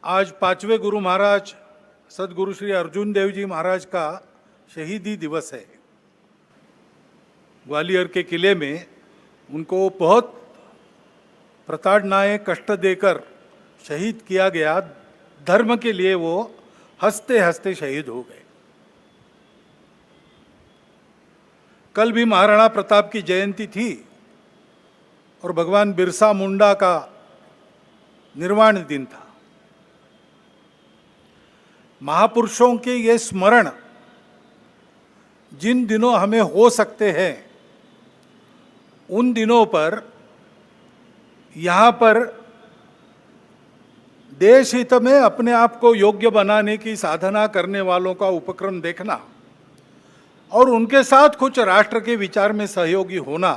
आज पांचवें गुरु महाराज सदगुरु श्री अर्जुन देव जी महाराज का शहीदी दिवस है। ग्वालियर के किले में उनको बहुत प्रताड़नाएं कष्ट देकर शहीद किया गया। धर्म के लिए वो हंसते हंसते शहीद हो गए। कल भी महाराणा प्रताप की जयंती थी और भगवान बिरसा मुंडा का निर्वाण दिन था। महापुरुषों के ये स्मरण जिन दिनों हमें हो सकते हैं, उन दिनों पर यहाँ पर देश हित में अपने आप को योग्य बनाने की साधना करने वालों का उपक्रम देखना और उनके साथ कुछ राष्ट्र के विचार में सहयोगी होना,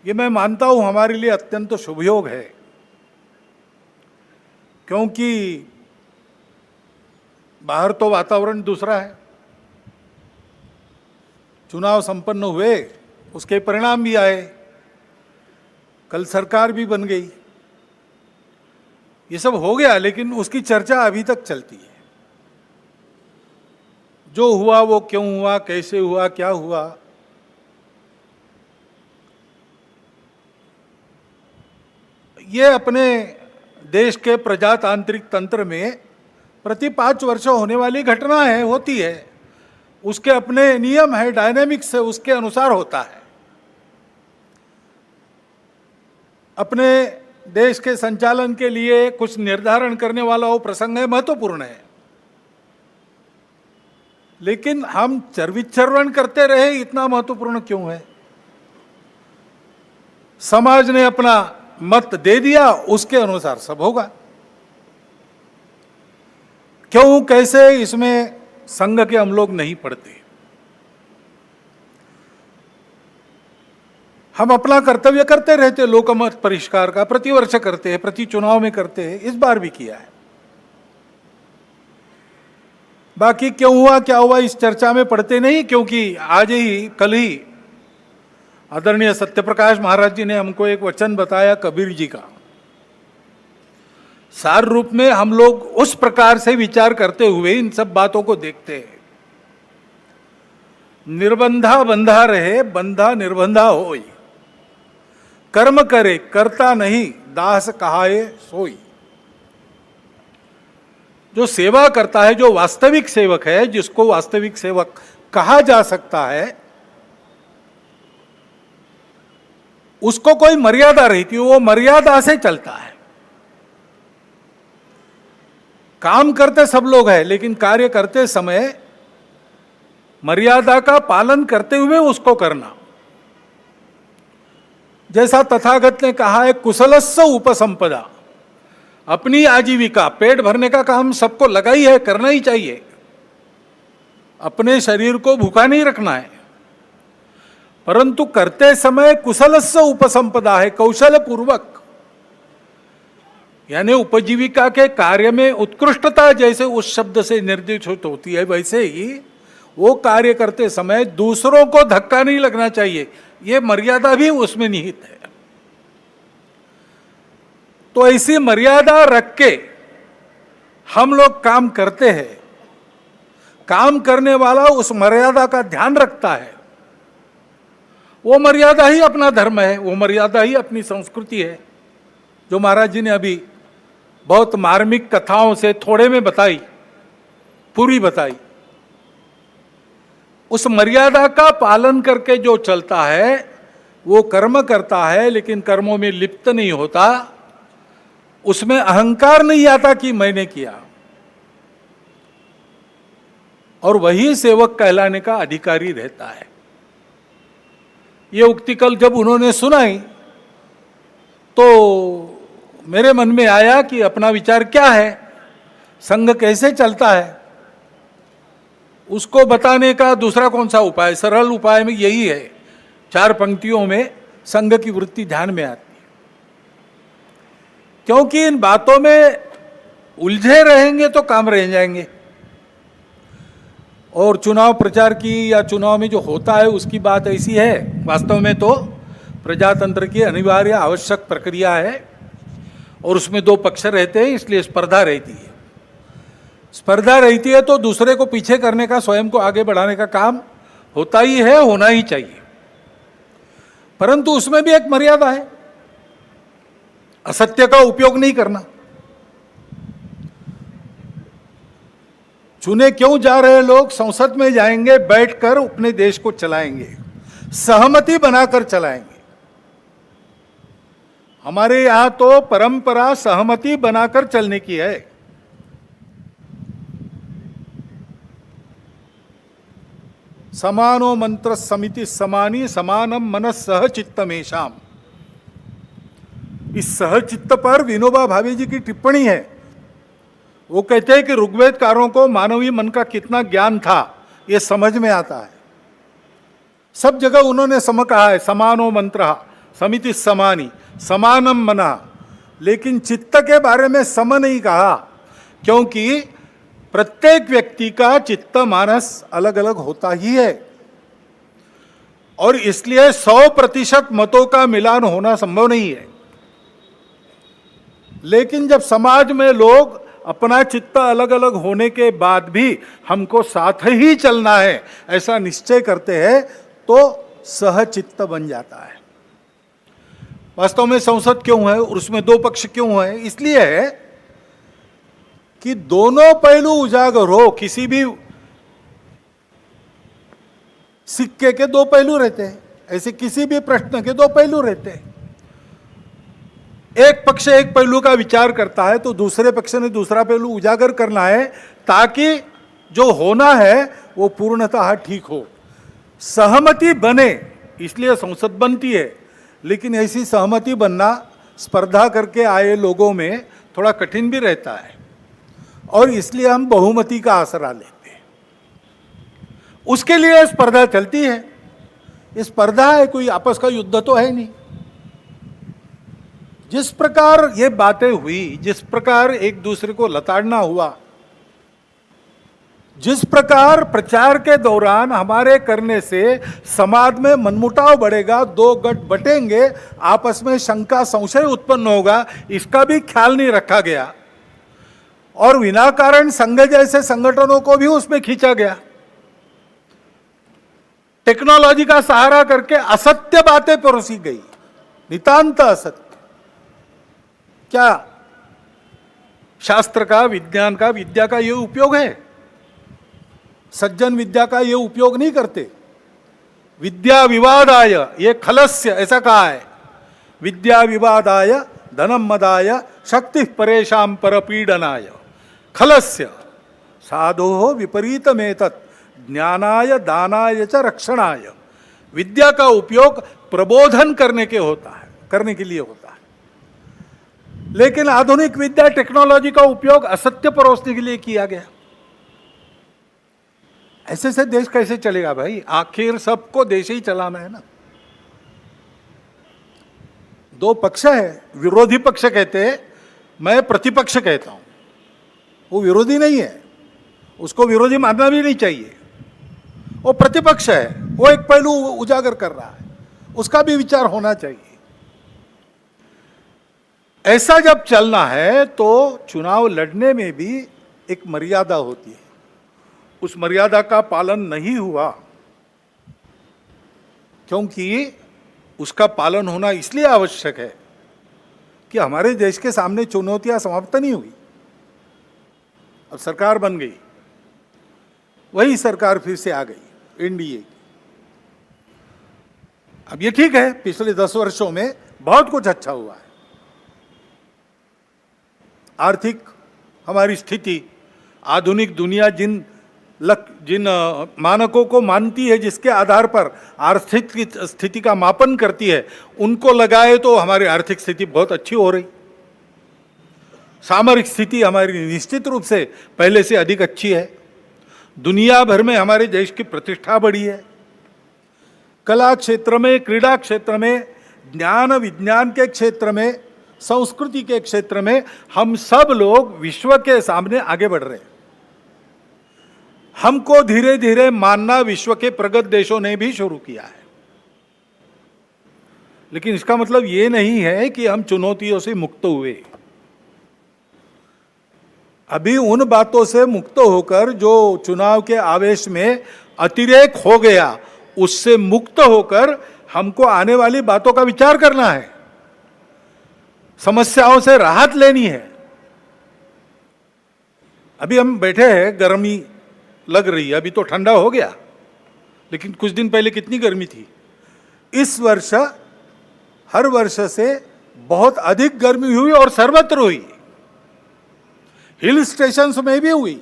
ये मैं मानता हूँ हमारे लिए अत्यंत शुभयोग है। क्योंकि बाहर तो वातावरण दूसरा है। चुनाव संपन्न हुए, उसके परिणाम भी आए, कल सरकार भी बन गई, ये सब हो गया, लेकिन उसकी चर्चा अभी तक चलती है। जो हुआ वो क्यों हुआ, कैसे हुआ, क्या हुआ, ये अपने देश के प्रजातांत्रिक तंत्र में प्रति 5 वर्ष होने वाली घटना है, होती है। उसके अपने नियम है, डायनेमिक्स है, उसके अनुसार होता है। अपने देश के संचालन के लिए कुछ निर्धारण करने वाला वो प्रसंग है, महत्वपूर्ण है। लेकिन हम चर्विचर्वण करते रहे, इतना महत्वपूर्ण क्यों है? समाज ने अपना मत दे दिया, उसके अनुसार सब होगा। क्यों कैसे, इसमें संघ के हम लोग नहीं पढ़ते। हम अपना कर्तव्य करते रहते, लोकमत परिष्कार का प्रतिवर्ष करते हैं, प्रति चुनाव में करते हैं, इस बार भी किया है। बाकी क्यों हुआ क्या हुआ इस चर्चा में पढ़ते नहीं, क्योंकि आज ही कल ही आदरणीय सत्यप्रकाश महाराज जी ने हमको एक वचन बताया कबीर जी का। सार रूप में हम लोग उस प्रकार से विचार करते हुए इन सब बातों को देखते हैं। निर्बंधा बंधा रहे, बंधा निर्बंधा होई। कर्म करे करता नहीं, दास कहाए सोई। जो सेवा करता है, जो वास्तविक सेवक है, जिसको वास्तविक सेवक कहा जा सकता है, उसको कोई मर्यादा रहती है, वो मर्यादा से चलता है। काम करते सब लोग हैं, लेकिन कार्य करते समय मर्यादा का पालन करते हुए उसको करना। जैसा तथागत ने कहा है, कुशलस्स उपसंपदा। अपनी आजीविका, पेट भरने का काम सबको लगा ही है, करना ही चाहिए। अपने शरीर को भूखा नहीं रखना है, परंतु करते समय कुशलस्स उपसंपदा है, कौशल पूर्वक। यानी उपजीविका के कार्य में उत्कृष्टता जैसे उस शब्द से निर्देशित होती है, वैसे ही वो कार्य करते समय दूसरों को धक्का नहीं लगना चाहिए, ये मर्यादा भी उसमें निहित है। तो ऐसी मर्यादा रख के हम लोग काम करते हैं। काम करने वाला उस मर्यादा का ध्यान रखता है। वो मर्यादा ही अपना धर्म है, वो मर्यादा ही अपनी संस्कृति है, जो महाराज जी ने अभी बहुत मार्मिक कथाओं से थोड़े में बताई, पूरी बताई। उस मर्यादा का पालन करके जो चलता है वो कर्म करता है, लेकिन कर्मों में लिप्त नहीं होता, उसमें अहंकार नहीं आता कि मैंने किया, और वही सेवक कहलाने का अधिकारी रहता है। ये उक्ति कल जब उन्होंने सुनाई तो मेरे मन में आया कि अपना विचार क्या है, संघ कैसे चलता है, उसको बताने का दूसरा कौन सा उपाय। सरल उपाय में यही है, 4 पंक्तियों में संघ की वृत्ति ध्यान में आती है। क्योंकि इन बातों में उलझे रहेंगे तो काम रह जाएंगे। और चुनाव प्रचार की या चुनाव में जो होता है उसकी बात ऐसी है, वास्तव में तो प्रजातंत्र की अनिवार्य आवश्यक प्रक्रिया है। और उसमें दो पक्ष रहते हैं, इसलिए स्पर्धा रहती है। स्पर्धा रहती है तो दूसरे को पीछे करने का, स्वयं को आगे बढ़ाने का काम होता ही है, होना ही चाहिए। परंतु उसमें भी एक मर्यादा है, असत्य का उपयोग नहीं करना। चुने क्यों जा रहे लोग संसद में जाएंगे, बैठकर अपने देश को चलाएंगे, सहमति बनाकर चलाएंगे। हमारे यहां तो परंपरा सहमति बनाकर चलने की है। समानो मंत्र समिति समानी समानम मनस सह चित्तमेशाम। इस सहचित्त पर विनोबा भावे जी की टिप्पणी है। वो कहते हैं कि ऋग्वेदकारों को मानवीय मन का कितना ज्ञान था ये समझ में आता है। सब जगह उन्होंने कहा है, समानो मंत्र समिति समानी समानम मना, लेकिन चित्त के बारे में सम नहीं कहा, क्योंकि प्रत्येक व्यक्ति का चित्त मानस अलग अलग होता ही है और इसलिए 100% मतों का मिलान होना संभव नहीं है। लेकिन जब समाज में लोग अपना चित्त अलग अलग होने के बाद भी हमको साथ ही चलना है ऐसा निश्चय करते हैं तो सहचित्त बन जाता है। वास्तव में संसद क्यों है और उसमें दो पक्ष क्यों है? इसलिए है कि दोनों पहलू उजागर हो। किसी भी सिक्के के दो पहलू रहते हैं, ऐसे किसी भी प्रश्न के दो पहलू रहते हैं। एक पक्ष एक पहलू का विचार करता है तो दूसरे पक्ष ने दूसरा पहलू उजागर करना है ताकि जो होना है वो पूर्णतः ठीक हो, सहमति बने। इसलिए संसद बनती है, लेकिन ऐसी सहमति बनना स्पर्धा करके आए लोगों में थोड़ा कठिन भी रहता है और इसलिए हम बहुमति का आसरा लेते हैं। उसके लिए स्पर्धा चलती है। ये स्पर्धा है, कोई आपस का युद्ध तो है नहीं। जिस प्रकार ये बातें हुई, जिस प्रकार एक दूसरे को लताड़ना हुआ, जिस प्रकार प्रचार के दौरान हमारे करने से समाज में मनमुटाव बढ़ेगा, दो गठ बटेंगे, आपस में शंका संशय उत्पन्न होगा, इसका भी ख्याल नहीं रखा गया और विनाकारण संघ जैसे संगठनों को भी उसमें खींचा गया। टेक्नोलॉजी का सहारा करके असत्य बातें परोसी गई, नितांत असत्य। क्या शास्त्र का, विज्ञान का, विद्या का ये उपयोग है? सज्जन विद्या का ये उपयोग नहीं करते। विद्या विवादाय ये खलस्य, ऐसा कहा है, विद्या विवादाय धनम मदाय शक्ति परेशान परपीडनाय खलस्य साधो विपरीतमेतत् ज्ञानाय दानाय च रक्षणाय। विद्या का उपयोग प्रबोधन करने के लिए होता है, लेकिन आधुनिक विद्या टेक्नोलॉजी का उपयोग असत्य परोसने के लिए किया गया। ऐसे से देश कैसे चलेगा भाई? आखिर सबको देश ही चलाना है ना। दो पक्ष है, विरोधी पक्ष कहते हैं, मैं प्रतिपक्ष कहता हूं। वो विरोधी नहीं है, उसको विरोधी मानना भी नहीं चाहिए। वो प्रतिपक्ष है, वो एक पहलू उजागर कर रहा है, उसका भी विचार होना चाहिए। ऐसा जब चलना है तो चुनाव लड़ने में भी एक मर्यादा होती है। उस मर्यादा का पालन नहीं हुआ, क्योंकि उसका पालन होना इसलिए आवश्यक है कि हमारे देश के सामने चुनौतियां समाप्त नहीं हुई। अब सरकार बन गई, वही सरकार फिर से आ गई, एनडीए की। अब ये ठीक है, पिछले 10 वर्षों में बहुत कुछ अच्छा हुआ है। आर्थिक हमारी स्थिति, आधुनिक दुनिया जिन मानकों को मानती है, जिसके आधार पर आर्थिक स्थिति का मापन करती है, उनको लगाए तो हमारी आर्थिक स्थिति बहुत अच्छी हो रही। सामरिक स्थिति हमारी निश्चित रूप से पहले से अधिक अच्छी है। दुनिया भर में हमारे देश की प्रतिष्ठा बढ़ी है। कला क्षेत्र में, क्रीड़ा क्षेत्र में, ज्ञान विज्ञान के क्षेत्र में, संस्कृति के क्षेत्र में हम सब लोग विश्व के सामने आगे बढ़ रहे हैं। हमको धीरे धीरे मानना विश्व के प्रगत देशों ने भी शुरू किया है। लेकिन इसका मतलब ये नहीं है कि हम चुनौतियों से मुक्त हुए। अभी उन बातों से मुक्त होकर जो चुनाव के आवेश में अतिरेक हो गया, उससे मुक्त होकर हमको आने वाली बातों का विचार करना है, समस्याओं से राहत लेनी है। अभी हम बैठे हैं, गर्मी लग रही है, अभी तो ठंडा हो गया, लेकिन कुछ दिन पहले कितनी गर्मी थी। इस वर्ष हर वर्ष से बहुत अधिक गर्मी हुई और सर्वत्र हुई, हिल स्टेशंस में भी हुई।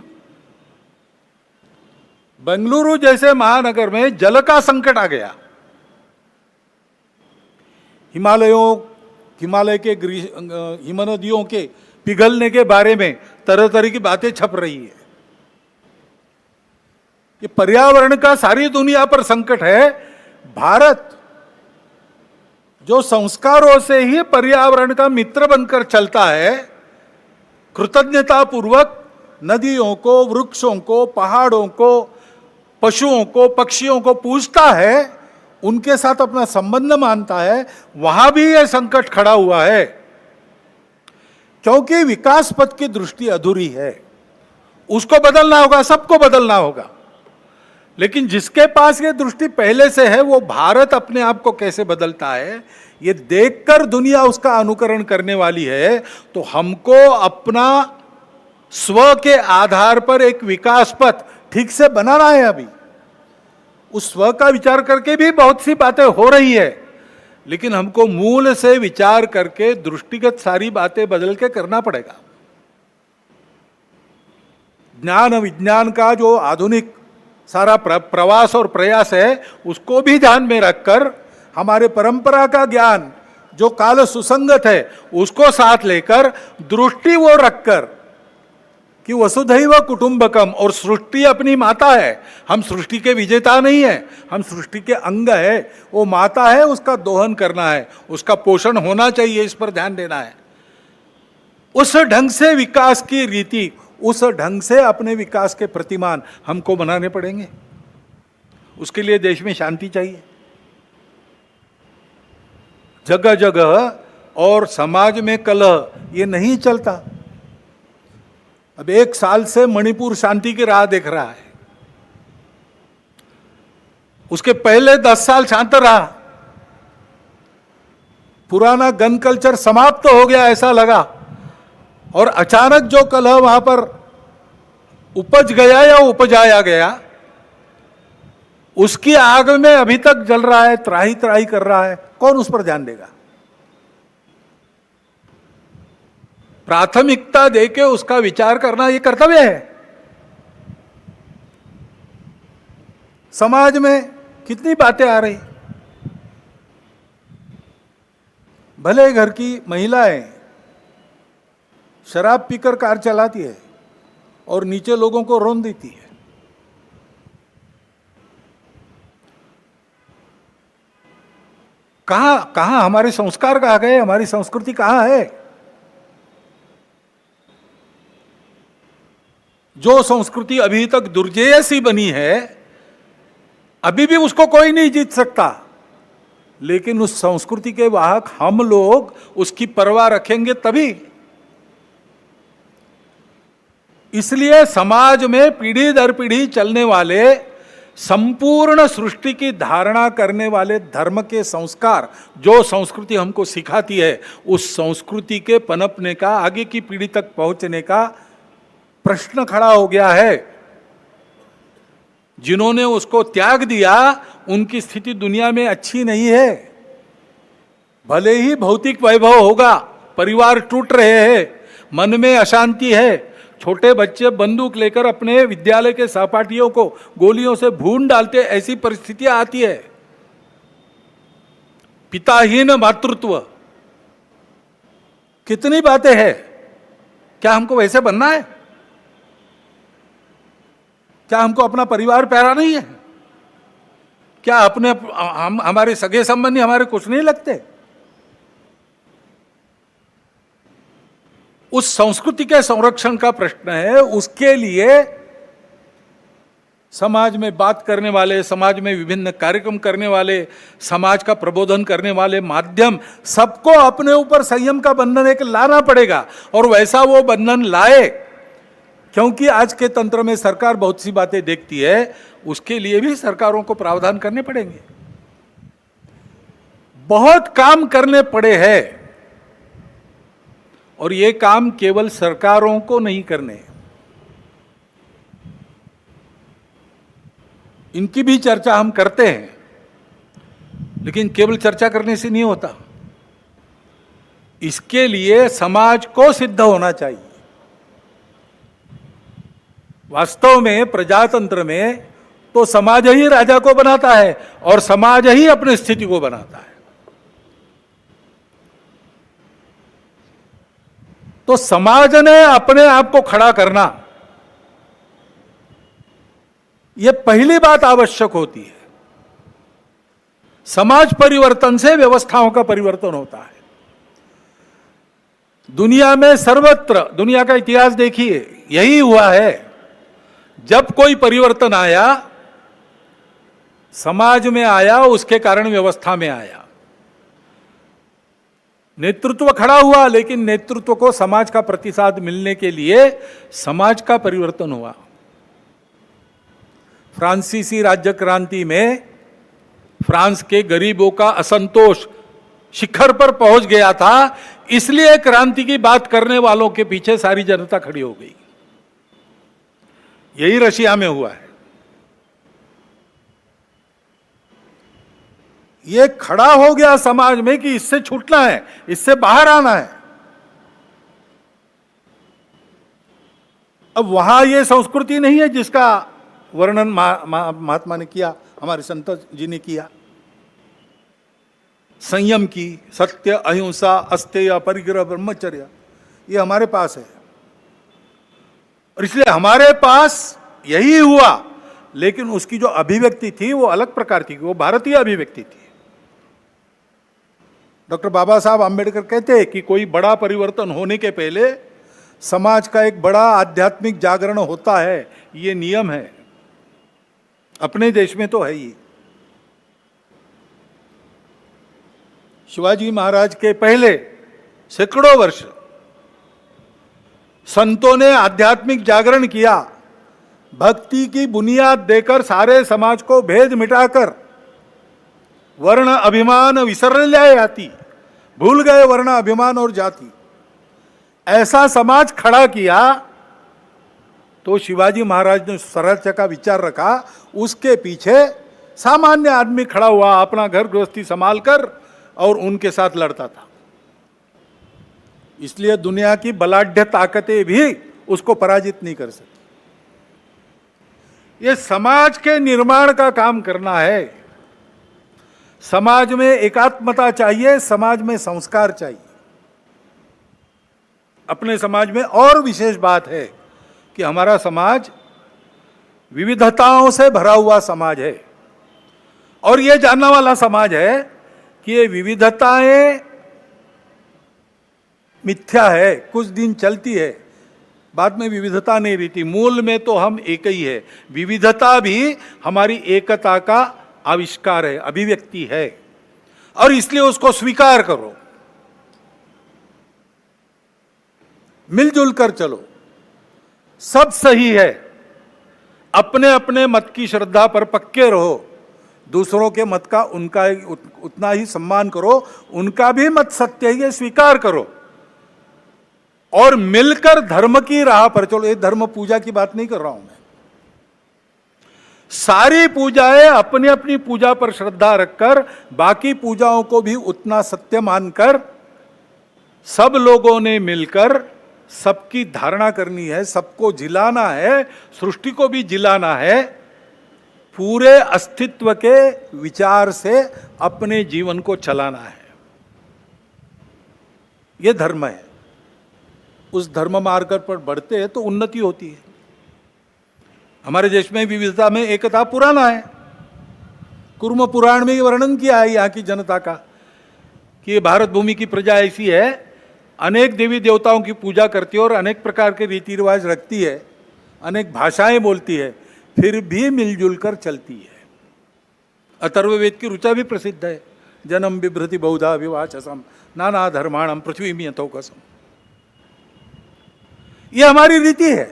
बेंगलुरु जैसे महानगर में जल का संकट आ गया। हिमालय के हिमनदियों के पिघलने के बारे में तरह तरह की बातें छप रही है। ये पर्यावरण का सारी दुनिया पर संकट है। भारत जो संस्कारों से ही पर्यावरण का मित्र बनकर चलता है, कृतज्ञता पूर्वक नदियों को, वृक्षों को, पहाड़ों को, पशुओं को, पक्षियों को पूजता है, उनके साथ अपना संबंध मानता है, वहां भी यह संकट खड़ा हुआ है, क्योंकि विकास पथ की दृष्टि अधूरी है। उसको बदलना होगा, सबको बदलना होगा। लेकिन जिसके पास ये दृष्टि पहले से है, वो भारत अपने आप को कैसे बदलता है ये देखकर दुनिया उसका अनुकरण करने वाली है। तो हमको अपना स्व के आधार पर एक विकास पथ ठीक से बनाना है। अभी उस स्व का विचार करके भी बहुत सी बातें हो रही है, लेकिन हमको मूल से विचार करके दृष्टिगत सारी बातें बदल के करना पड़ेगा। ज्ञान विज्ञान का जो आधुनिक सारा प्रवास और प्रयास है, उसको भी ध्यान में रखकर हमारे परंपरा का ज्ञान जो काल सुसंगत है, उसको साथ लेकर दृष्टि वो रखकर कि वसुधैव कुटुंबकम, और सृष्टि अपनी माता है। हम सृष्टि के विजेता नहीं है, हम सृष्टि के अंग है। वो माता है, उसका दोहन करना है, उसका पोषण होना चाहिए, इस पर ध्यान देना है। उस ढंग से विकास की रीति, उस ढंग से अपने विकास के प्रतिमान हमको बनाने पड़ेंगे। उसके लिए देश में शांति चाहिए, जगह जगह और समाज में कलह ये नहीं चलता। अब 1 साल से मणिपुर शांति की राह देख रहा है, उसके पहले 10 साल शांत रहा। पुराना गन कल्चर समाप्त हो गया ऐसा लगा, और अचानक जो कलह वहां पर उपज गया या उपजाया गया, उसकी आग में अभी तक जल रहा है, त्राही त्राही कर रहा है। कौन उस पर ध्यान देगा? प्राथमिकता देके उसका विचार करना ये कर्तव्य है। समाज में कितनी बातें आ रही, भले घर की महिलाएं शराब पीकर कार चलाती है और नीचे लोगों को रौंद देती है। कहां हमारे संस्कार कहां गए? हमारी संस्कृति कहां है? जो संस्कृति अभी तक दुर्जेय सी बनी है, अभी भी उसको कोई नहीं जीत सकता। लेकिन उस संस्कृति के वाहक हम लोग उसकी परवाह रखेंगे तभी। इसलिए समाज में पीढ़ी दर पीढ़ी चलने वाले, संपूर्ण सृष्टि की धारणा करने वाले धर्म के संस्कार, जो संस्कृति हमको सिखाती है, उस संस्कृति के पनपने का, आगे की पीढ़ी तक पहुंचने का प्रश्न खड़ा हो गया है। जिन्होंने उसको त्याग दिया, उनकी स्थिति दुनिया में अच्छी नहीं है। भले ही भौतिक वैभव होगा, परिवार टूट रहे हैं, मन में अशांति है, छोटे बच्चे बंदूक लेकर अपने विद्यालय के सहपाठियों को गोलियों से भून डालते, ऐसी परिस्थितियां आती है। पिताहीन मातृत्व, कितनी बातें हैं। क्या हमको वैसे बनना है? क्या हमको अपना परिवार प्यारा नहीं है? क्या हमारे सगे संबंधी हमारे कुछ नहीं लगते? उस संस्कृति के संरक्षण का प्रश्न है। उसके लिए समाज में बात करने वाले, समाज में विभिन्न कार्यक्रम करने वाले, समाज का प्रबोधन करने वाले माध्यम, सबको अपने ऊपर संयम का बंधन एक लाना पड़ेगा। और वैसा वो बंधन लाए क्योंकि आज के तंत्र में सरकार बहुत सी बातें देखती है, उसके लिए भी सरकारों को प्रावधान करने पड़ेंगे। बहुत काम करने पड़े हैं और ये काम केवल सरकारों को नहीं करने, इनकी भी चर्चा हम करते हैं, लेकिन केवल चर्चा करने से नहीं होता। इसके लिए समाज को सिद्ध होना चाहिए। वास्तव में प्रजातंत्र में तो समाज ही राजा को बनाता है और समाज ही अपनी स्थिति को बनाता है। तो समाज ने अपने आप को खड़ा करना, यह पहली बात आवश्यक होती है। समाज परिवर्तन से व्यवस्थाओं का परिवर्तन होता है। दुनिया में सर्वत्र, दुनिया का इतिहास देखिए, यही हुआ है। जब कोई परिवर्तन आया, समाज में आया, उसके कारण व्यवस्था में आया। नेतृत्व खड़ा हुआ, लेकिन नेतृत्व को समाज का प्रतिसाद मिलने के लिए समाज का परिवर्तन हुआ। फ्रांसीसी राज्य क्रांति में फ्रांस के गरीबों का असंतोष शिखर पर पहुंच गया था, इसलिए क्रांति की बात करने वालों के पीछे सारी जनता खड़ी हो गई। यही रशिया में हुआ है। ये खड़ा हो गया समाज में कि इससे छूटना है, इससे बाहर आना है। अब वहां ये संस्कृति नहीं है जिसका वर्णन महात्मा ने किया, हमारे संत जी ने किया। संयम की, सत्य, अहिंसा, अस्तेय, परिग्रह, ब्रह्मचर्य, ये हमारे पास है। और इसलिए हमारे पास यही हुआ, लेकिन उसकी जो अभिव्यक्ति थी वो अलग प्रकार की, वो भारतीय अभिव्यक्ति थी। डॉक्टर बाबा साहब आम्बेडकर कहते हैं कि कोई बड़ा परिवर्तन होने के पहले समाज का एक बड़ा आध्यात्मिक जागरण होता है, ये नियम है। अपने देश में तो है ही। शिवाजी महाराज के पहले सैकड़ों वर्ष संतों ने आध्यात्मिक जागरण किया, भक्ति की बुनियाद देकर सारे समाज को भेद मिटाकर वर्ण अभिमान विसर ले जाती, भूल गए वर्ण अभिमान और जाति। ऐसा समाज खड़ा किया तो शिवाजी महाराज ने स्वराज्य का विचार रखा, उसके पीछे सामान्य आदमी खड़ा हुआ, अपना घर गृहस्थी संभाल कर और उनके साथ लड़ता था। इसलिए दुनिया की बलाढ्य ताकतें भी उसको पराजित नहीं कर सकती। ये समाज के निर्माण का काम करना है। समाज में एकात्मता चाहिए, समाज में संस्कार चाहिए। अपने समाज में और विशेष बात है कि हमारा समाज विविधताओं से भरा हुआ समाज है और ये जानने वाला समाज है कि ये विविधताएं मिथ्या है, कुछ दिन चलती है, बाद में विविधता नहीं रहती। मूल में तो हम एक ही है। विविधता भी हमारी एकता का आविष्कार है, अभिव्यक्ति है, और इसलिए उसको स्वीकार करो, मिलजुल कर चलो, सब सही है। अपने अपने मत की श्रद्धा पर पक्के रहो, दूसरों के मत का उनका उतना ही सम्मान करो, उनका भी मत सत्य है ये स्वीकार करो, और मिलकर धर्म की राह पर चलो। ये धर्म पूजा की बात नहीं कर रहा हूं मैं। सारी पूजाएं अपनी अपनी पूजा पर श्रद्धा रखकर, बाकी पूजाओं को भी उतना सत्य मानकर, सब लोगों ने मिलकर सबकी धारणा करनी है, सबको जिलाना है, सृष्टि को भी जिलाना है, पूरे अस्तित्व के विचार से अपने जीवन को चलाना है। यह धर्म है। उस धर्म मार्ग पर बढ़ते हैं तो उन्नति होती है। हमारे देश में विविधता में एकता पुराना है। कुर्म पुराण में वर्णन किया है यहाँ की जनता का कि भारत भूमि की प्रजा ऐसी है, अनेक देवी देवताओं की पूजा करती है और अनेक प्रकार के रीति रिवाज रखती है, अनेक भाषाएं बोलती है, फिर भी मिलजुल कर चलती है। अथर्ववेद की ऋचा भी प्रसिद्ध है, जन्म बिभ्रति बहुधा विवाचसम नाना धर्माणम पृथ्वी में यथोकसम। ये हमारी रीति है।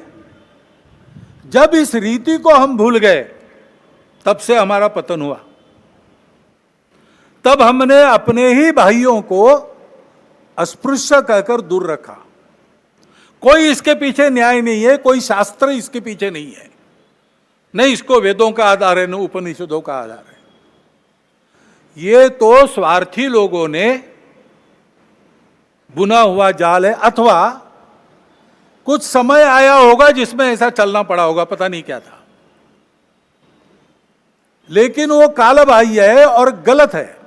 जब इस रीति को हम भूल गए, तब से हमारा पतन हुआ। तब हमने अपने ही भाइयों को अस्पृश्य कहकर दूर रखा। कोई इसके पीछे न्याय नहीं है, कोई शास्त्र इसके पीछे नहीं है, नहीं इसको वेदों का आधार है, न उपनिषदों का आधार है। ये तो स्वार्थी लोगों ने बुना हुआ जाल है, अथवा कुछ समय आया होगा जिसमें ऐसा चलना पड़ा होगा, पता नहीं क्या था, लेकिन वो कालबाह्य है और गलत है।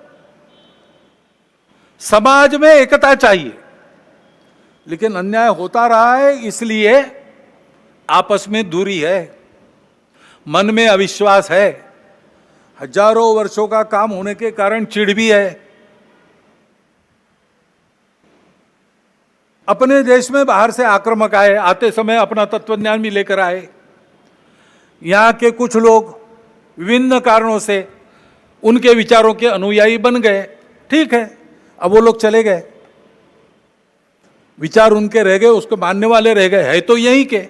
समाज में एकता चाहिए, लेकिन अन्याय होता रहा है, इसलिए आपस में दूरी है, मन में अविश्वास है, हजारों वर्षों का काम होने के कारण चिढ़ भी है। अपने देश में बाहर से आक्रामक आए, आते समय अपना तत्वज्ञान भी लेकर आए। यहां के कुछ लोग विभिन्न कारणों से उनके विचारों के अनुयायी बन गए, ठीक है, अब वो लोग चले गए, विचार उनके रह गए, उसको मानने वाले रह गए, है तो यहीं के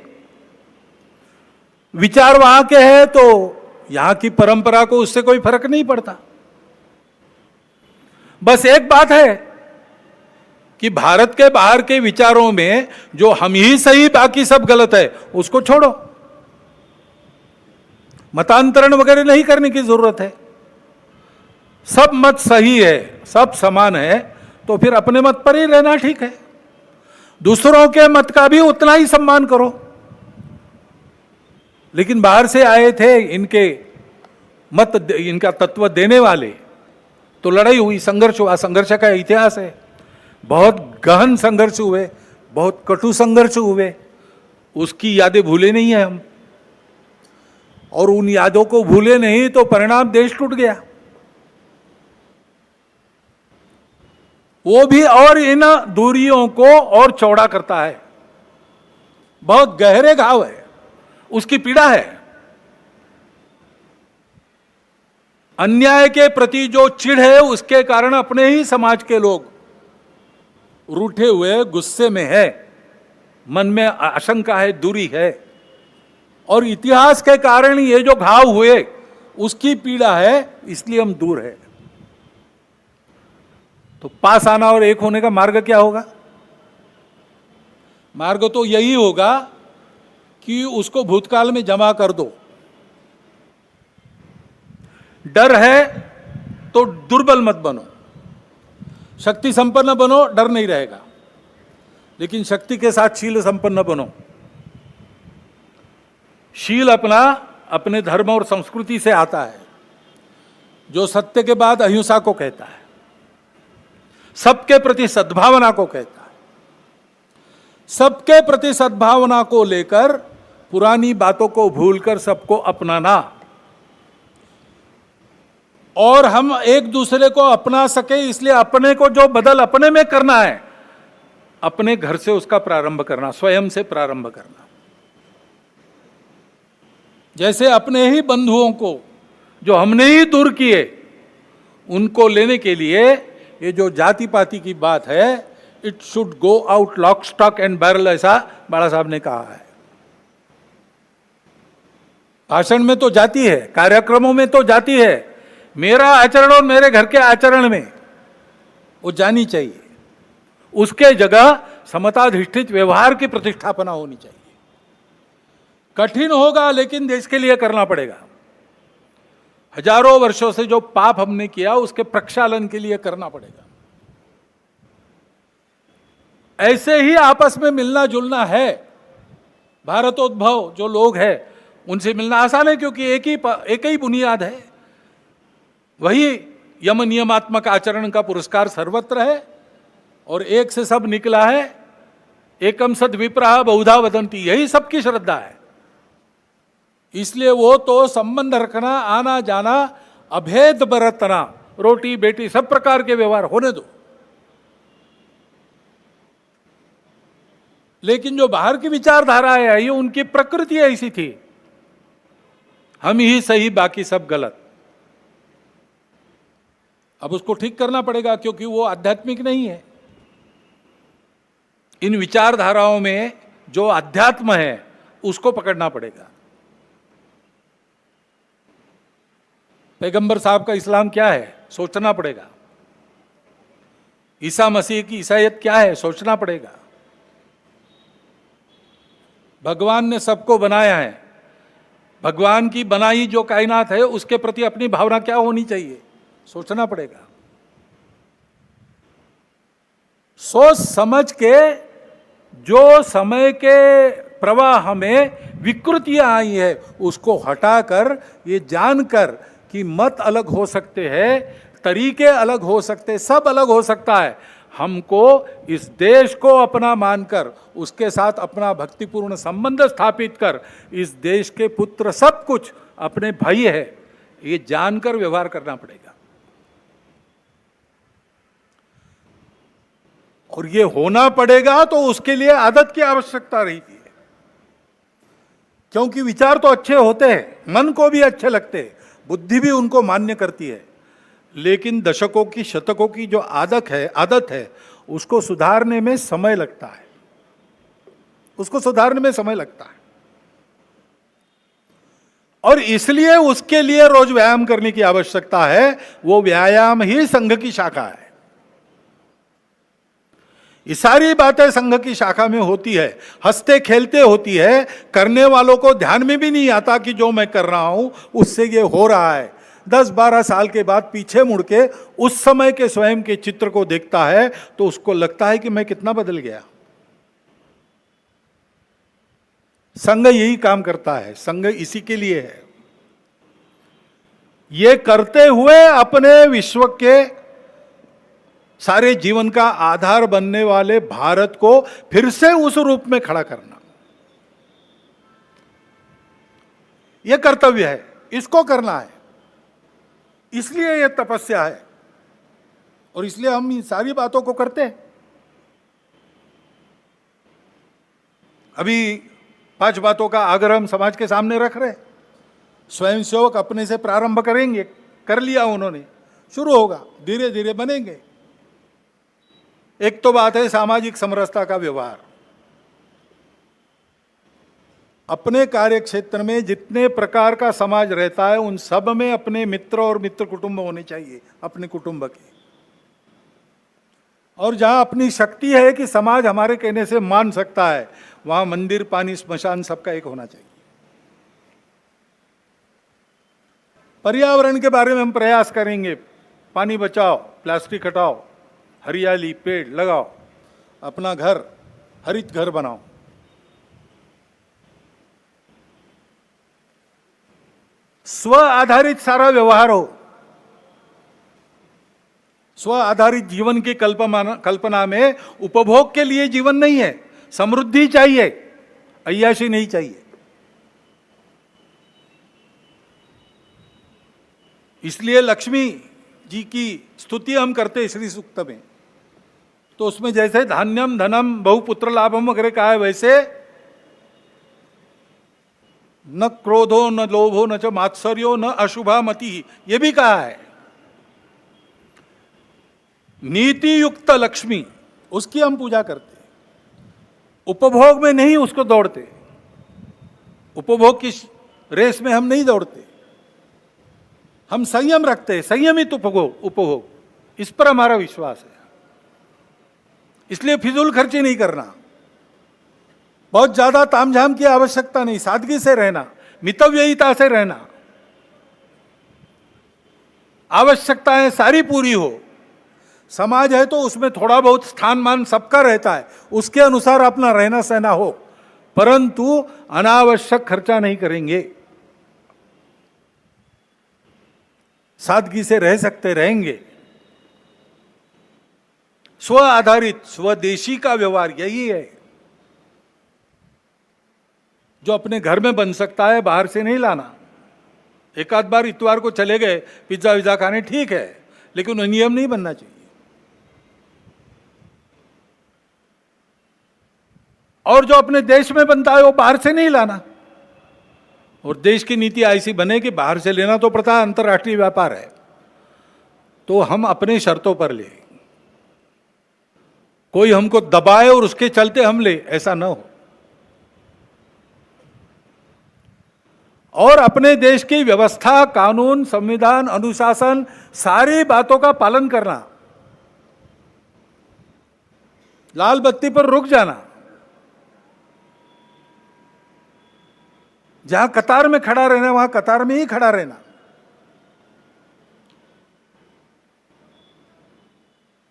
विचार, वहां के हैं, तो यहां की परंपरा को उससे कोई फर्क नहीं पड़ता। बस एक बात है कि भारत के बाहर के विचारों में जो हम ही सही बाकी सब गलत है, उसको छोड़ो, मतांतरण वगैरह नहीं करने की जरूरत है। सब मत सही है, सब समान है, तो फिर अपने मत पर ही रहना ठीक है। दूसरों के मत का भी उतना ही सम्मान करो। लेकिन बाहर से आए थे इनके मत, इनका तत्व देने वाले, तो लड़ाई हुई, संघर्ष हुआ, संघर्ष का इतिहास है, बहुत गहन संघर्ष हुए, बहुत कटु संघर्ष हुए, उसकी यादें भूले नहीं है हम, और उन यादों को भूले नहीं तो परिणाम देश टूट गया। वो भी और इन दूरियों को और चौड़ा करता है, बहुत गहरे घाव है, उसकी पीड़ा है। अन्याय के प्रति जो चिढ़ है, उसके कारण अपने ही समाज के लोग रूठे हुए, गुस्से में है, मन में आशंका है, दूरी है, और इतिहास के कारण ये जो घाव हुए उसकी पीड़ा है, इसलिए हम दूर है। तो पास आना और एक होने का मार्ग क्या होगा? मार्ग तो यही होगा कि उसको भूतकाल में जमा कर दो। डर है तो दुर्बल मत बनो, शक्ति संपन्न बनो, डर नहीं रहेगा, लेकिन शक्ति के साथ शील संपन्न बनो। शील अपना अपने धर्म और संस्कृति से आता है, जो सत्य के बाद अहिंसा को कहता है, सबके प्रति सद्भावना को कहता है, सबके प्रति सद्भावना को लेकर पुरानी बातों को भूलकर सबको अपनाना, और हम एक दूसरे को अपना सके इसलिए अपने को जो बदल अपने में करना है, अपने घर से उसका प्रारंभ करना, स्वयं से प्रारंभ करना। जैसे अपने ही बंधुओं को जो हमने ही दूर किए, उनको लेने के लिए ये जो जाति पाति की बात है, it should go out lock stock and barrel, ऐसा बाला साहब ने कहा है। भाषण में तो जाती है, कार्यक्रमों में तो जाती है, मेरा आचरण और मेरे घर के आचरण में वो जानी चाहिए। उसके जगह समताधिष्ठित व्यवहार की प्रतिष्ठापना होनी चाहिए। कठिन होगा, लेकिन देश के लिए करना पड़ेगा। हजारों वर्षों से जो पाप हमने किया, उसके प्रक्षालन के लिए करना पड़ेगा। ऐसे ही आपस में मिलना जुलना है। भारतोद्भव जो लोग हैं उनसे मिलना आसान है, क्योंकि एक ही बुनियाद है, वही यम नियमात्मक आचरण का पुरस्कार सर्वत्र है, और एक से सब निकला है। एकम सद विप्रह बहुधा वदंती, यही सबकी श्रद्धा है। इसलिए वो तो संबंध रखना, आना जाना, अभेद बरतना, रोटी बेटी सब प्रकार के व्यवहार होने दो। लेकिन जो बाहर की विचारधारा है, ये उनकी प्रकृति ऐसी थी, हम ही सही बाकी सब गलत। अब उसको ठीक करना पड़ेगा, क्योंकि वो आध्यात्मिक नहीं है। इन विचारधाराओं में जो अध्यात्म है उसको पकड़ना पड़ेगा। पैगंबर साहब का इस्लाम क्या है, सोचना पड़ेगा। ईसा मसीह की ईसाईयत क्या है, सोचना पड़ेगा। भगवान ने सबको बनाया है, भगवान की बनाई जो कायनात है उसके प्रति अपनी भावना क्या होनी चाहिए, सोचना पड़ेगा। सोच समझ के जो समय के प्रवाह में विकृतियां आई है उसको हटाकर, ये जानकर कि मत अलग हो सकते हैं, तरीके अलग हो सकते, सब अलग हो सकता है, हमको इस देश को अपना मानकर उसके साथ अपना भक्तिपूर्ण संबंध स्थापित कर, इस देश के पुत्र सब कुछ अपने भाई है, ये जानकर व्यवहार करना पड़ेगा। और ये होना पड़ेगा तो उसके लिए आदत की आवश्यकता रहती है, क्योंकि विचार तो अच्छे होते हैं, मन को भी अच्छे लगते हैं, बुद्धि भी उनको मान्य करती है, लेकिन दशकों की शतकों की जो आदत है उसको सुधारने में समय लगता है, उसको सुधारने में समय लगता है। और इसलिए उसके लिए रोज व्यायाम करने की आवश्यकता है। वो व्यायाम ही संघ की शाखा है। ये सारी बातें संघ की शाखा में होती है, हंसते खेलते होती है, करने वालों को ध्यान में भी नहीं आता कि जो मैं कर रहा हूं उससे ये हो रहा है। 10-12 साल के बाद पीछे मुड़ के उस समय के स्वयं के चित्र को देखता है तो उसको लगता है कि मैं कितना बदल गया। संघ यही काम करता है, संघ इसी के लिए है। ये करते हुए अपने विश्व के सारे जीवन का आधार बनने वाले भारत को फिर से उस रूप में खड़ा करना, यह कर्तव्य है, इसको करना है। इसलिए यह तपस्या है और इसलिए हम इन सारी बातों को करते हैं। अभी 5 बातों का आग्रह हम समाज के सामने रख रहे हैं। स्वयंसेवक अपने से प्रारंभ करेंगे, कर लिया उन्होंने, शुरू होगा, धीरे धीरे बनेंगे। एक तो बात है सामाजिक समरसता का व्यवहार। अपने कार्य क्षेत्र में जितने प्रकार का समाज रहता है उन सब में अपने मित्र और मित्र कुटुंब होने चाहिए, अपने कुटुंब के। और जहां अपनी शक्ति है कि समाज हमारे कहने से मान सकता है, वहां मंदिर, पानी, स्मशान सबका एक होना चाहिए। पर्यावरण के बारे में हम प्रयास करेंगे, पानी बचाओ, प्लास्टिक हटाओ, हरियाली, पेड़ लगाओ, अपना घर हरित घर बनाओ। स्व आधारित सारा व्यवहार हो, स्व आधारित जीवन की कल्पना में उपभोग के लिए जीवन नहीं है, समृद्धि चाहिए, अय्याशी नहीं चाहिए। इसलिए लक्ष्मी जी की स्तुति हम करते श्री सूक्त में, तो उसमें जैसे धान्यम धनम बहुपुत्र लाभम वगैरह कहा है, वैसे न क्रोधो न लोभो न च मात्सर्यो न अशुभा मति, ये भी कहा है। नीति युक्त लक्ष्मी, उसकी हम पूजा करते, उपभोग में नहीं उसको दौड़ते, उपभोग की रेस में हम नहीं दौड़ते, हम संयम रखते हैं, संयमित उपभोग, इस पर हमारा विश्वास है। इसलिए फिजूल खर्ची नहीं करना, बहुत ज्यादा तामझाम की आवश्यकता नहीं, सादगी से रहना, मितव्ययिता से रहना, आवश्यकताएं सारी पूरी हो। समाज है तो उसमें थोड़ा बहुत स्थान मान सबका रहता है, उसके अनुसार अपना रहना सहना हो, परंतु अनावश्यक खर्चा नहीं करेंगे, सादगी से रह सकते रहेंगे। स्व आधारित स्वदेशी का व्यवहार यही है जो अपने घर में बन सकता है, बाहर से नहीं लाना। एक आध बार इतवार को चले गए पिज्जा विज्जा खाने, ठीक है, लेकिन वो नियम नहीं बनना चाहिए। और जो अपने देश में बनता है वो बाहर से नहीं लाना। और देश की नीति ऐसी बने कि बाहर से लेना तो पड़ता है, अंतर्राष्ट्रीय व्यापार है, तो हम अपने शर्तों पर ले, कोई हमको दबाए और उसके चलते हम ले, ऐसा ना हो। और अपने देश की व्यवस्था, कानून, संविधान, अनुशासन, सारी बातों का पालन करना। लाल बत्ती पर रुक जाना, जहां कतार में खड़ा रहना वहां कतार में ही खड़ा रहना।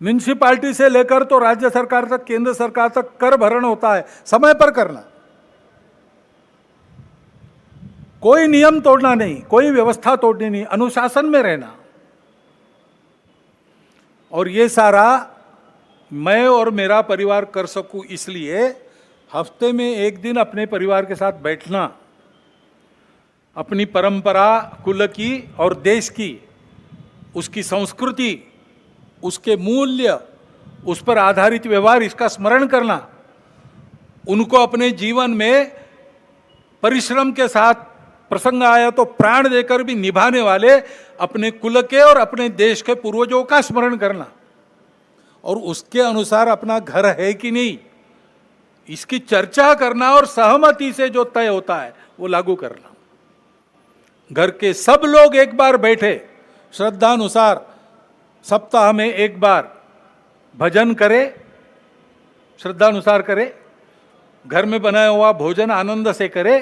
म्युनिसिपैलिटी से लेकर तो राज्य सरकार तक, केंद्र सरकार तक कर भरण होता है, समय पर करना। कोई नियम तोड़ना नहीं, कोई व्यवस्था तोड़नी नहीं, अनुशासन में रहना। और ये सारा मैं और मेरा परिवार कर सकूं, इसलिए हफ्ते में एक दिन अपने परिवार के साथ बैठना, अपनी परंपरा, कुल की और देश की, उसकी संस्कृति, उसके मूल्य, उस पर आधारित व्यवहार, इसका स्मरण करना, उनको अपने जीवन में परिश्रम के साथ प्रसंग आया तो प्राण देकर भी निभाने वाले अपने कुल के और अपने देश के पूर्वजों का स्मरण करना, और उसके अनुसार अपना घर है कि नहीं इसकी चर्चा करना, और सहमति से जो तय होता है वो लागू करना। घर के सब लोग एक बार बैठे, श्रद्धानुसार सप्ताह में एक बार भजन करे, श्रद्धानुसार करे, घर में बनाया हुआ भोजन आनंद से करे,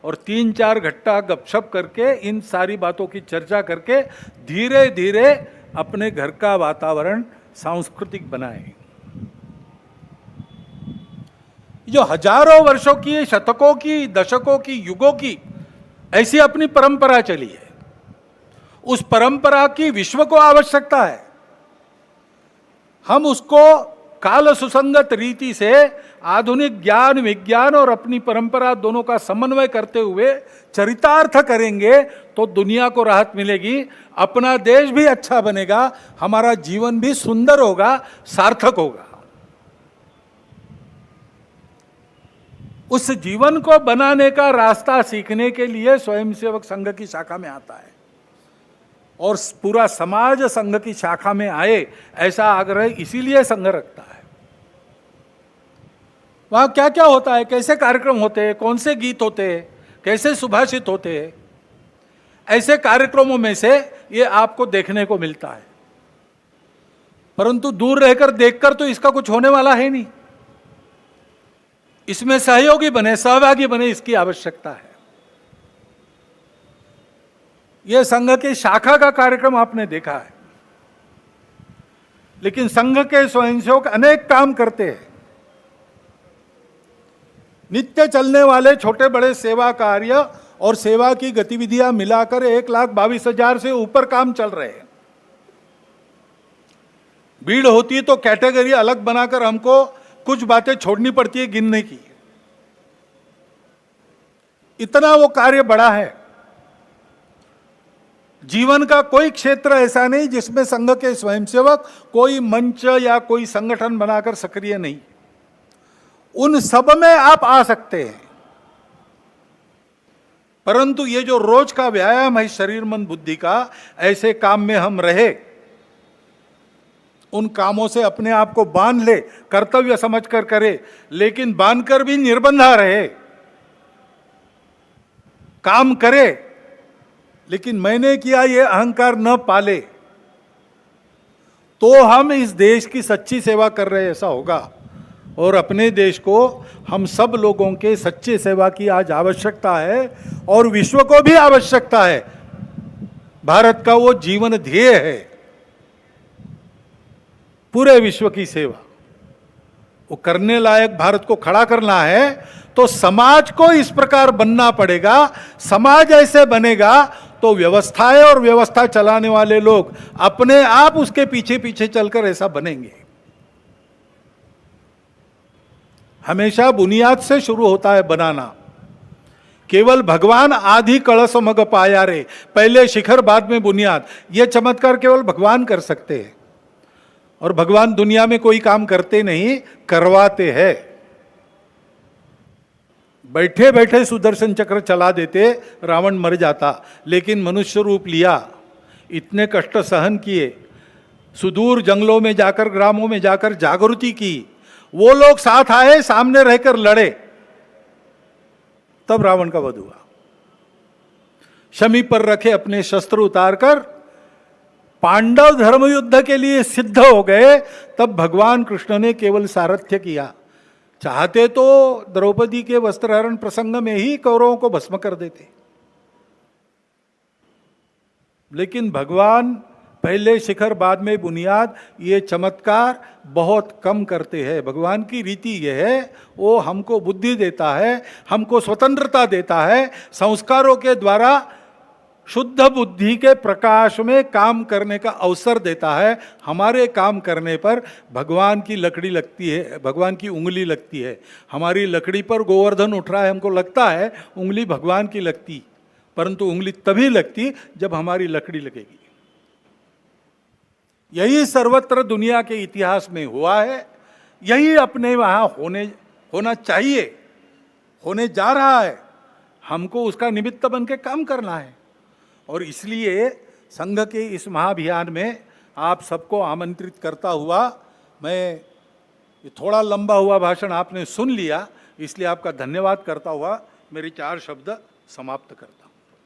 और 3-4 घट्टा गपशप करके इन सारी बातों की चर्चा करके धीरे धीरे अपने घर का वातावरण सांस्कृतिक बनाए। जो हजारों वर्षों की, शतकों की, दशकों की, युगों की ऐसी अपनी परंपरा चली है, उस परंपरा की विश्व को आवश्यकता है। हम उसको काल सुसंगत रीति से आधुनिक ज्ञान, विज्ञान और अपनी परंपरा दोनों का समन्वय करते हुए चरितार्थ करेंगे तो दुनिया को राहत मिलेगी, अपना देश भी अच्छा बनेगा, हमारा जीवन भी सुंदर होगा, सार्थक होगा। उस जीवन को बनाने का रास्ता सीखने के लिए स्वयंसेवक संघ की शाखा में आता है, और पूरा समाज संघ की शाखा में आए, ऐसा आग्रह इसीलिए संघ रखता है। वहां क्या क्या होता है, कैसे कार्यक्रम होते हैं, कौन से गीत होते हैं, कैसे सुभाषित होते हैं, ऐसे कार्यक्रमों में से ये आपको देखने को मिलता है। परंतु दूर रहकर देखकर तो इसका कुछ होने वाला है नहीं, इसमें सहयोगी बने, सहभागी बने, इसकी आवश्यकता है। यह संघ की शाखा का कार्यक्रम आपने देखा है, लेकिन संघ के स्वयंसेवक अनेक काम करते हैं। नित्य चलने वाले छोटे बड़े सेवा कार्य और सेवा की गतिविधियां मिलाकर 1,22,000 से ऊपर काम चल रहे हैं। भीड़ होती तो कैटेगरी अलग बनाकर हमको कुछ बातें छोड़नी पड़ती है गिनने की, इतना वो कार्य बड़ा है। जीवन का कोई क्षेत्र ऐसा नहीं जिसमें संघ के स्वयंसेवक कोई मंच या कोई संगठन बनाकर सक्रिय नहीं, उन सब में आप आ सकते हैं। परंतु ये जो रोज का व्यायाम है शरीर मन बुद्धि का, ऐसे काम में हम रहे, उन कामों से अपने आप को बांध ले, कर्तव्य समझकर करे, लेकिन बांधकर भी निर्बंधा रहे, काम करे लेकिन मैंने किया ये अहंकार न पाले, तो हम इस देश की सच्ची सेवा कर रहे ऐसा होगा। और अपने देश को, हम सब लोगों के सच्चे सेवा की आज आवश्यकता है, और विश्व को भी आवश्यकता है। भारत का वो जीवन ध्येय है, पूरे विश्व की सेवा। वो करने लायक भारत को खड़ा करना है तो समाज को इस प्रकार बनना पड़ेगा। समाज ऐसे बनेगा तो व्यवस्थाएं और व्यवस्था चलाने वाले लोग अपने आप उसके पीछे पीछे चलकर ऐसा बनेंगे। हमेशा बुनियाद से शुरू होता है बनाना। केवल भगवान आदि कलश मग पाया रे, पहले शिखर बाद में बुनियाद, यह चमत्कार केवल भगवान कर सकते हैं, और भगवान दुनिया में कोई काम करते नहीं, करवाते हैं। बैठे बैठे सुदर्शन चक्र चला देते, रावण मर जाता, लेकिन मनुष्य रूप लिया, इतने कष्ट सहन किए, सुदूर जंगलों में जाकर, ग्रामों में जाकर जागृति की, वो लोग साथ आए, सामने रहकर लड़े, तब रावण का वध हुआ। शमी पर रखे अपने शस्त्र उतारकर पांडव धर्म युद्ध के लिए सिद्ध हो गए, तब भगवान कृष्ण ने केवल सारथ्य किया। चाहते तो द्रौपदी के वस्त्रहरण प्रसंग में ही कौरवों को भस्म कर देते, लेकिन भगवान पहले शिखर बाद में बुनियाद, ये चमत्कार बहुत कम करते हैं। भगवान की रीति यह है, वो हमको बुद्धि देता है, हमको स्वतंत्रता देता है, संस्कारों के द्वारा शुद्ध बुद्धि के प्रकाश में काम करने का अवसर देता है। हमारे काम करने पर भगवान की लकड़ी लगती है, भगवान की उंगली लगती है। हमारी लकड़ी पर गोवर्धन उठ रहा है, हमको लगता है उंगली भगवान की लगती, परंतु उंगली तभी लगती जब हमारी लकड़ी लगेगी। यही सर्वत्र दुनिया के इतिहास में हुआ है, यही अपने वहाँ होना चाहिए, होने जा रहा है। हमको उसका निमित्त बन के काम करना है। और इसलिए संघ के इस महाअभियान में आप सबको आमंत्रित करता हुआ, मैं ये थोड़ा लंबा हुआ भाषण आपने सुन लिया, इसलिए आपका धन्यवाद करता हुआ मेरे 4 शब्द समाप्त करता हूँ।